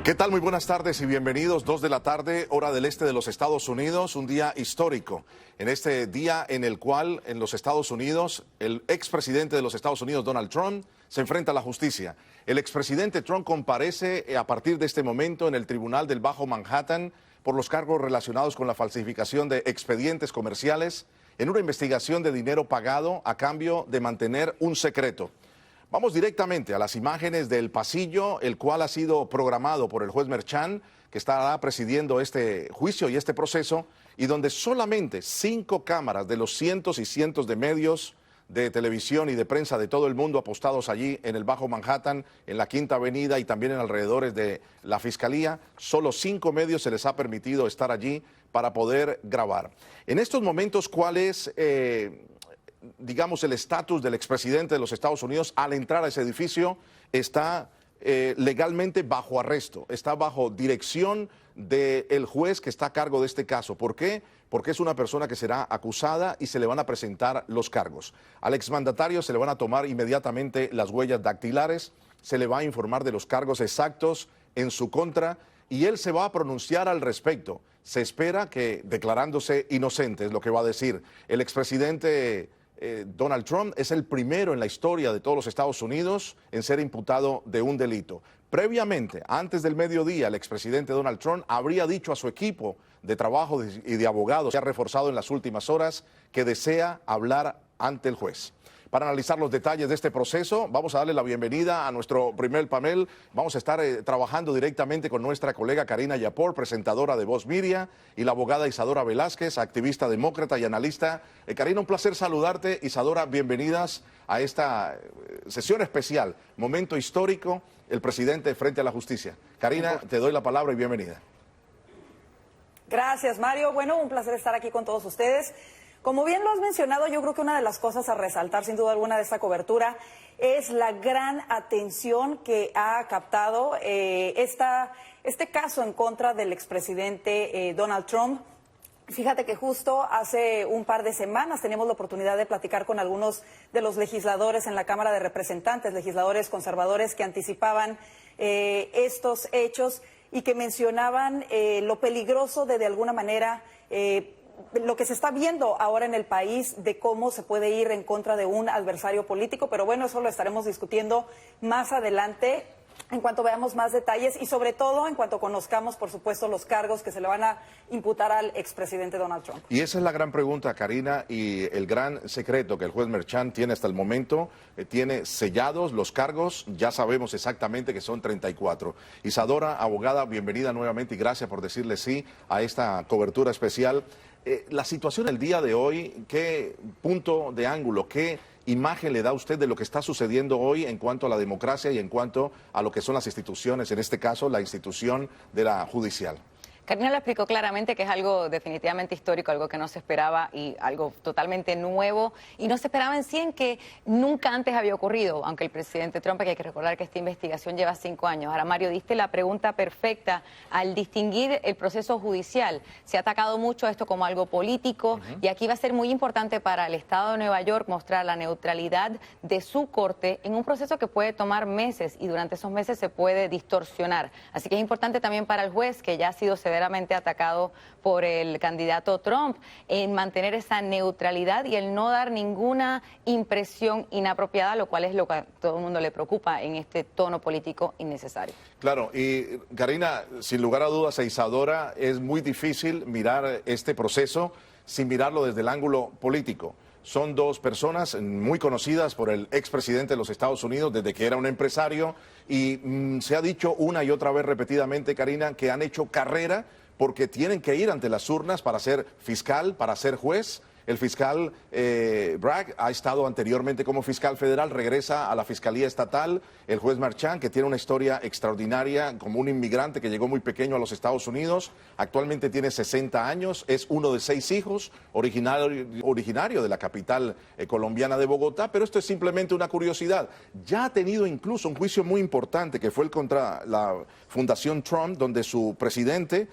¿Qué tal? Muy buenas tardes y bienvenidos. 2 de la tarde, hora del este de los Estados Unidos, un día histórico. En este día en el cual en los Estados Unidos, el expresidente de los Estados Unidos, Donald Trump, se enfrenta a la justicia. El expresidente Trump comparece a partir de este momento en el Tribunal del Bajo Manhattan por los cargos relacionados con la falsificación de expedientes comerciales en una investigación de dinero pagado a cambio de mantener un secreto. Vamos directamente a las imágenes del pasillo, el cual ha sido programado por el juez Merchan, que estará presidiendo este juicio y este proceso, y donde solamente 5 cámaras de los cientos y cientos de medios de televisión y de prensa de todo el mundo apostados allí en el Bajo Manhattan, en la Quinta Avenida y también en alrededores de la Fiscalía, solo 5 medios se les ha permitido estar allí para poder grabar. En estos momentos, ¿cuál es digamos, el estatus del expresidente de los Estados Unidos? Al entrar a ese edificio está legalmente bajo arresto, está bajo dirección del juez que está a cargo de este caso. ¿Por qué? Porque es una persona que será acusada y se le van a presentar los cargos. Al exmandatario se le van a tomar inmediatamente las huellas dactilares, se le va a informar de los cargos exactos en su contra y él se va a pronunciar al respecto. Se espera que, declarándose inocente, es lo que va a decir. El expresidente Donald Trump es el primero en la historia de todos los Estados Unidos en ser imputado de un delito. Previamente, antes del mediodía, el expresidente Donald Trump habría dicho a su equipo de trabajo y de abogados, que ha reforzado en las últimas horas, que desea hablar ante el juez. Para analizar los detalles de este proceso, vamos a darle la bienvenida a nuestro primer panel. Vamos a estar trabajando directamente con nuestra colega Karina Yapor, presentadora de Voz Media, y la abogada Isadora Velázquez, activista demócrata y analista. Karina, un placer saludarte. Isadora, bienvenidas a esta sesión especial, momento histórico, el presidente frente a la justicia. Karina, te doy la palabra y bienvenida. Gracias, Mario. Bueno, un placer estar aquí con todos ustedes. Como bien lo has mencionado, yo creo que una de las cosas a resaltar, sin duda alguna, de esta cobertura es la gran atención que ha captado este caso en contra del expresidente Donald Trump. Fíjate que justo hace un par de semanas teníamos la oportunidad de platicar con algunos de los legisladores en la Cámara de Representantes, legisladores conservadores que anticipaban estos hechos y que mencionaban lo peligroso de alguna manera, lo que se está viendo ahora en el país de cómo se puede ir en contra de un adversario político, pero bueno, eso lo estaremos discutiendo más adelante en cuanto veamos más detalles y sobre todo en cuanto conozcamos, por supuesto, los cargos que se le van a imputar al expresidente Donald Trump. Y esa es la gran pregunta, Karina, y el gran secreto que el juez Merchan tiene hasta el momento. Tiene sellados los cargos, ya sabemos exactamente que son 34. Isadora, abogada, bienvenida nuevamente y gracias por decirle sí a esta cobertura especial. La situación del día de hoy, ¿qué punto de ángulo, qué imagen le da a usted de lo que está sucediendo hoy en cuanto a la democracia y en cuanto a lo que son las instituciones, en este caso la institución de la judicial? Karina lo explicó claramente que es algo definitivamente histórico, algo que no se esperaba y algo totalmente nuevo. Y no se esperaba en sí en que nunca antes había ocurrido, aunque el presidente Trump, que hay que recordar que esta investigación lleva 5 años. Ahora, Mario, diste la pregunta perfecta al distinguir el proceso judicial. Se ha atacado mucho esto como algo político y aquí va a ser muy importante para el Estado de Nueva York mostrar la neutralidad de su corte en un proceso que puede tomar meses y durante esos meses se puede distorsionar. Así que es importante también para el juez, que ya ha sido severamente atacado por el candidato Trump, en mantener esa neutralidad y el no dar ninguna impresión inapropiada, lo cual es lo que a todo el mundo le preocupa en este tono político innecesario. Claro, y Karina, sin lugar a dudas, a Isadora, es muy difícil mirar este proceso sin mirarlo desde el ángulo político. Son 2 personas muy conocidas por el expresidente de los Estados Unidos desde que era un empresario y se ha dicho una y otra vez repetidamente, Karina, que han hecho carrera porque tienen que ir ante las urnas para ser fiscal, para ser juez. El fiscal Bragg ha estado anteriormente como fiscal federal, regresa a la Fiscalía Estatal. El juez Merchan, que tiene una historia extraordinaria como un inmigrante que llegó muy pequeño a los Estados Unidos, actualmente tiene 60 años, es uno de 6 hijos, originario de la capital colombiana de Bogotá, pero esto es simplemente una curiosidad. Ya ha tenido incluso un juicio muy importante que fue el contra la Fundación Trump, donde su presidente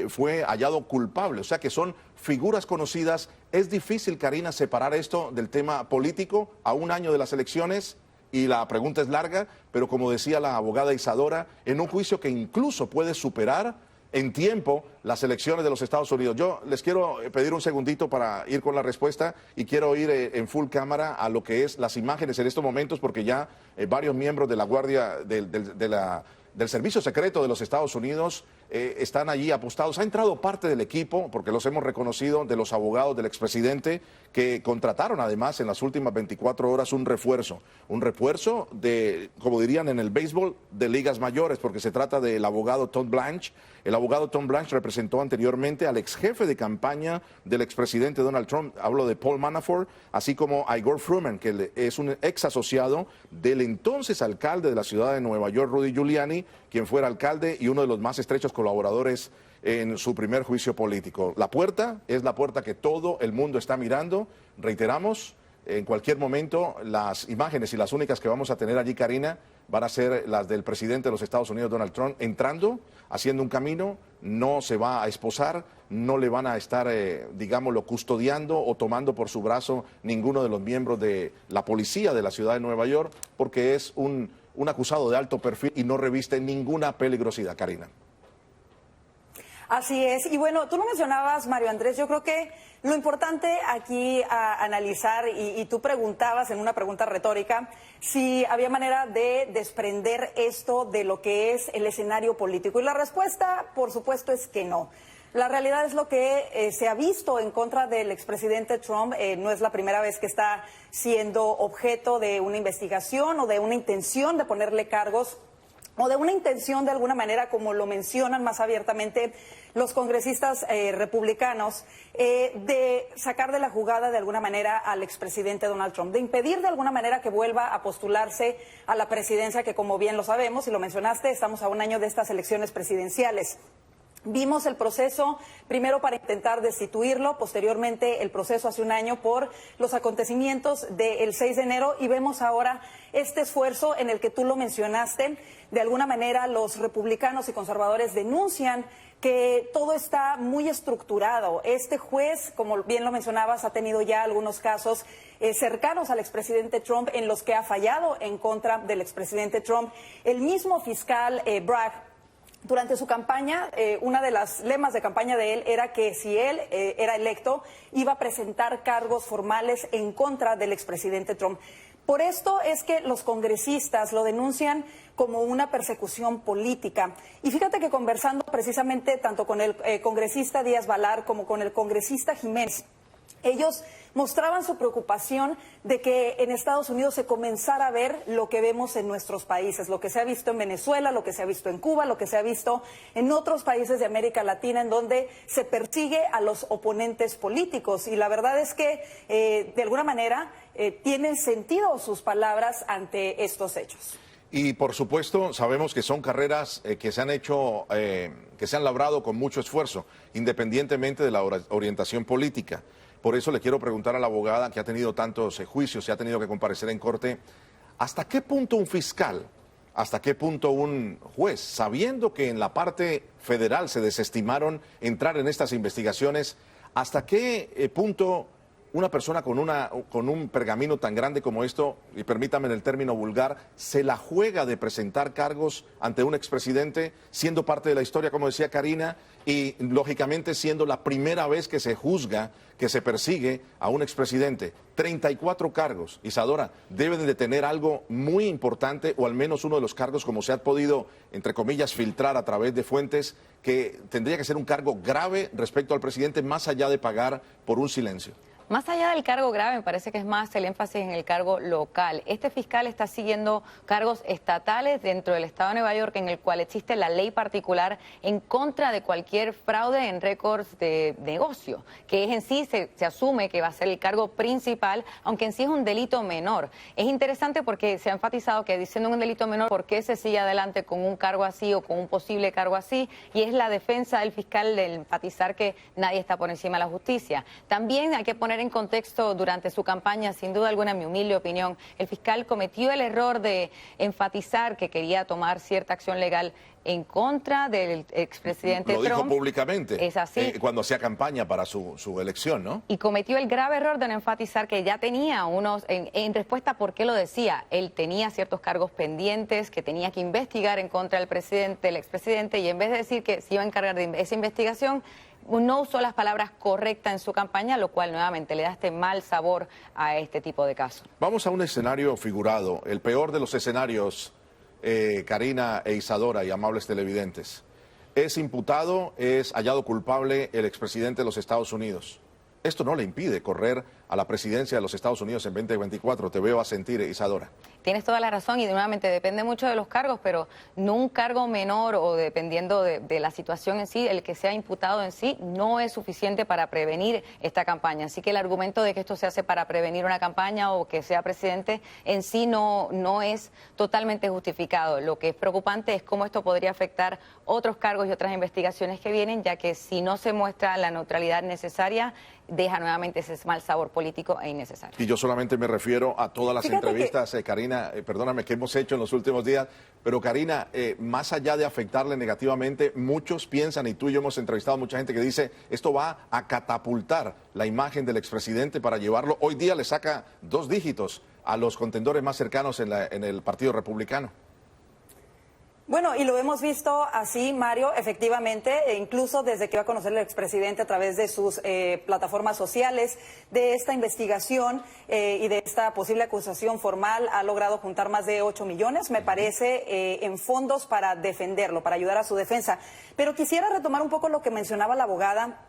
fue hallado culpable, o sea que son figuras conocidas. Es difícil, Karina, separar esto del tema político a un año de las elecciones. y la pregunta es larga, pero como decía la abogada Isadora, en un juicio que incluso puede superar en tiempo las elecciones de los Estados Unidos. Yo les quiero pedir un segundito para ir con la respuesta y quiero ir en full cámara a lo que es las imágenes en estos momentos, porque ya varios miembros de la Guardia del Servicio Secreto de los Estados Unidos están allí apostados. Ha entrado parte del equipo, porque los hemos reconocido, de los abogados del expresidente, que contrataron además en las últimas 24 horas un refuerzo de, como dirían en el béisbol, de ligas mayores, porque se trata del abogado Todd Blanche. El abogado Tom Blanche representó anteriormente al ex jefe de campaña del expresidente Donald Trump, hablo de Paul Manafort, así como a Igor Fruman, que es un ex asociado del entonces alcalde de la ciudad de Nueva York, Rudy Giuliani, quien fuera alcalde y uno de los más estrechos colaboradores en su primer juicio político. La puerta es la puerta que todo el mundo está mirando. Reiteramos, en cualquier momento las imágenes y las únicas que vamos a tener allí, Karina, van a ser las del presidente de los Estados Unidos, Donald Trump, entrando, haciendo un camino, no se va a esposar, no le van a estar, digámoslo, custodiando o tomando por su brazo ninguno de los miembros de la policía de la ciudad de Nueva York, porque es un acusado de alto perfil y no reviste ninguna peligrosidad, Karina. Así es. Y bueno, tú lo mencionabas, Mario Andrés, yo creo que lo importante aquí a analizar, y tú preguntabas en una pregunta retórica, si había manera de desprender esto de lo que es el escenario político. Y la respuesta, por supuesto, es que no. La realidad es lo que se ha visto en contra del expresidente Trump. No es la primera vez que está siendo objeto de una investigación o de una intención de ponerle cargos, o de una intención de alguna manera, como lo mencionan más abiertamente los congresistas republicanos, de sacar de la jugada de alguna manera al expresidente Donald Trump, de impedir de alguna manera que vuelva a postularse a la presidencia, que como bien lo sabemos y lo mencionaste, estamos a un año de estas elecciones presidenciales. Vimos el proceso primero para intentar destituirlo, posteriormente el proceso hace un año por los acontecimientos del 6 de enero y vemos ahora este esfuerzo en el que tú lo mencionaste. De alguna manera los republicanos y conservadores denuncian que todo está muy estructurado. Este juez, como bien lo mencionabas, ha tenido ya algunos casos cercanos al expresidente Trump en los que ha fallado en contra del expresidente Trump. El mismo fiscal Bragg, durante su campaña, una de las lemas de campaña de él era que si él era electo, iba a presentar cargos formales en contra del expresidente Trump. Por esto es que los congresistas lo denuncian como una persecución política. Y fíjate que conversando precisamente tanto con el congresista Díaz Balar como con el congresista Jiménez, ellos mostraban su preocupación de que en Estados Unidos se comenzara a ver lo que vemos en nuestros países, lo que se ha visto en Venezuela, lo que se ha visto en Cuba, lo que se ha visto en otros países de América Latina, en donde se persigue a los oponentes políticos. Y la verdad es que, de alguna manera, tienen sentido sus palabras ante estos hechos. Y por supuesto sabemos que son carreras que se han hecho, que se han labrado con mucho esfuerzo, independientemente de la orientación política. Por eso le quiero preguntar a la abogada que ha tenido tantos juicios y ha tenido que comparecer en corte, ¿hasta qué punto un fiscal, hasta qué punto un juez, sabiendo que en la parte federal se desestimaron entrar en estas investigaciones, hasta qué punto una persona con un pergamino tan grande como esto, y permítame en el término vulgar, se la juega de presentar cargos ante un expresidente, siendo parte de la historia, como decía Karina, y lógicamente siendo la primera vez que se juzga, que se persigue a un expresidente? 34 cargos. Isadora, deben de tener algo muy importante, o al menos uno de los cargos, como se ha podido, entre comillas, filtrar a través de fuentes, que tendría que ser un cargo grave respecto al presidente, más allá de pagar por un silencio. Más allá del cargo grave, me parece que es más el énfasis en el cargo local. Este fiscal está siguiendo cargos estatales dentro del estado de Nueva York, en el cual existe la ley particular en contra de cualquier fraude en récords de negocio, que es en sí se asume que va a ser el cargo principal, aunque en sí es un delito menor. Es interesante porque se ha enfatizado que diciendo un delito menor, ¿por qué se sigue adelante con un cargo así o con un posible cargo así? Y es la defensa del fiscal de enfatizar que nadie está por encima de la justicia. También hay que poner poner en contexto durante su campaña, sin duda alguna, en mi humilde opinión, el fiscal cometió el error de enfatizar que quería tomar cierta acción legal en contra del expresidente Trump. Lo dijo públicamente. Es así. Cuando hacía campaña para su elección, ¿no? Y cometió el grave error de no enfatizar que ya tenía unos, en respuesta a por qué lo decía, él tenía ciertos cargos pendientes que tenía que investigar en contra del presidente, el expresidente, y en vez de decir que se iba a encargar de esa investigación, no usó las palabras correctas en su campaña, lo cual nuevamente le da este mal sabor a este tipo de casos. Vamos a un escenario figurado, el peor de los escenarios, Karina e Isadora y amables televidentes. Es imputado, es hallado culpable el expresidente de los Estados Unidos. Esto no le impide correr a la presidencia de los Estados Unidos en 2024. Te veo asentir, Isadora. Tienes toda la razón y nuevamente depende mucho de los cargos, pero no un cargo menor o dependiendo de la situación en sí, el que sea imputado en sí no es suficiente para prevenir esta campaña. Así que el argumento de que esto se hace para prevenir una campaña o que sea presidente en sí no es totalmente justificado. Lo que es preocupante es cómo esto podría afectar otros cargos y otras investigaciones que vienen, ya que si no se muestra la neutralidad necesaria, deja nuevamente ese mal sabor político e innecesario. Y yo solamente me refiero a todas las entrevistas, Karina, perdóname, que hemos hecho en los últimos días, pero Karina, más allá de afectarle negativamente, muchos piensan, y tú y yo hemos entrevistado a mucha gente que dice, esto va a catapultar la imagen del expresidente para llevarlo, hoy día le saca 2 dígitos a los contendores más cercanos en el Partido Republicano. Bueno, y lo hemos visto así, Mario, efectivamente, e incluso desde que iba a conocer el expresidente a través de sus plataformas sociales, de esta investigación y de esta posible acusación formal, ha logrado juntar más de 8 millones, me parece, en fondos para defenderlo, para ayudar a su defensa. Pero quisiera retomar un poco lo que mencionaba la abogada.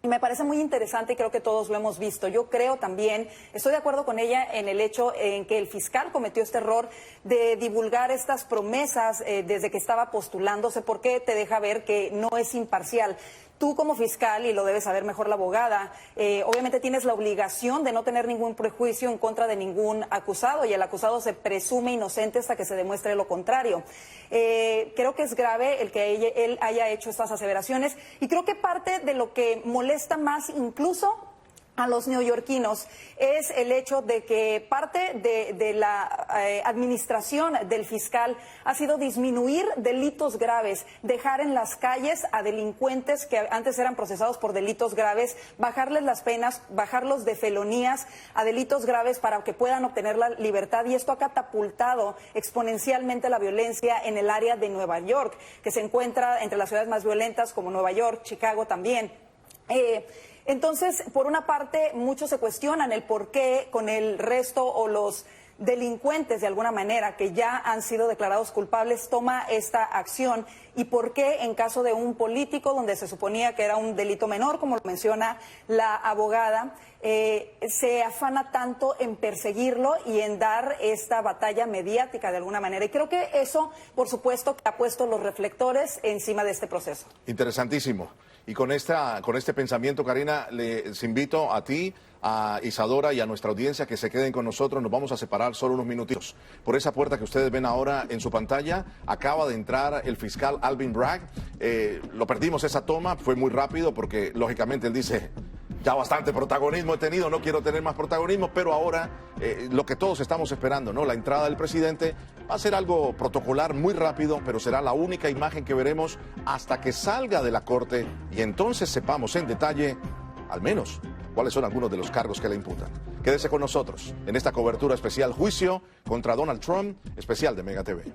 Me parece muy interesante y creo que todos lo hemos visto. Yo creo también, estoy de acuerdo con ella en el hecho en que el fiscal cometió este error de divulgar estas promesas desde que estaba postulándose, porque te deja ver que no es imparcial. Tú como fiscal, y lo debe saber mejor la abogada, obviamente tienes la obligación de no tener ningún prejuicio en contra de ningún acusado, y el acusado se presume inocente hasta que se demuestre lo contrario. Creo que es grave el que él haya hecho estas aseveraciones, y creo que parte de lo que molesta más incluso a los neoyorquinos es el hecho de que parte de la administración del fiscal ha sido disminuir delitos graves, dejar en las calles a delincuentes que antes eran procesados por delitos graves, bajarles las penas, bajarlos de felonías a delitos graves para que puedan obtener la libertad, y esto ha catapultado exponencialmente la violencia en el área de Nueva York, que se encuentra entre las ciudades más violentas como Nueva York, Chicago también. Entonces, por una parte, muchos se cuestionan el por qué con el resto o los delincuentes, de alguna manera, que ya han sido declarados culpables, toma esta acción, y por qué en caso de un político donde se suponía que era un delito menor, como lo menciona la abogada, se afana tanto en perseguirlo y en dar esta batalla mediática de alguna manera. Y creo que eso, por supuesto, ha puesto los reflectores encima de este proceso. Interesantísimo. Y con este pensamiento, Karina, les invito a ti, a Isadora y a nuestra audiencia que se queden con nosotros. Nos vamos a separar solo unos minutitos. Por esa puerta que ustedes ven ahora en su pantalla, acaba de entrar el fiscal Alvin Bragg. Lo perdimos esa toma, fue muy rápido porque lógicamente él dice, ya bastante protagonismo he tenido, no quiero tener más protagonismo, pero ahora lo que todos estamos esperando, ¿no? La entrada del presidente va a ser algo protocolar muy rápido, pero será la única imagen que veremos hasta que salga de la corte y entonces sepamos en detalle, al menos, cuáles son algunos de los cargos que le imputan. Quédese con nosotros en esta cobertura especial Juicio contra Donald Trump, especial de Mega TV.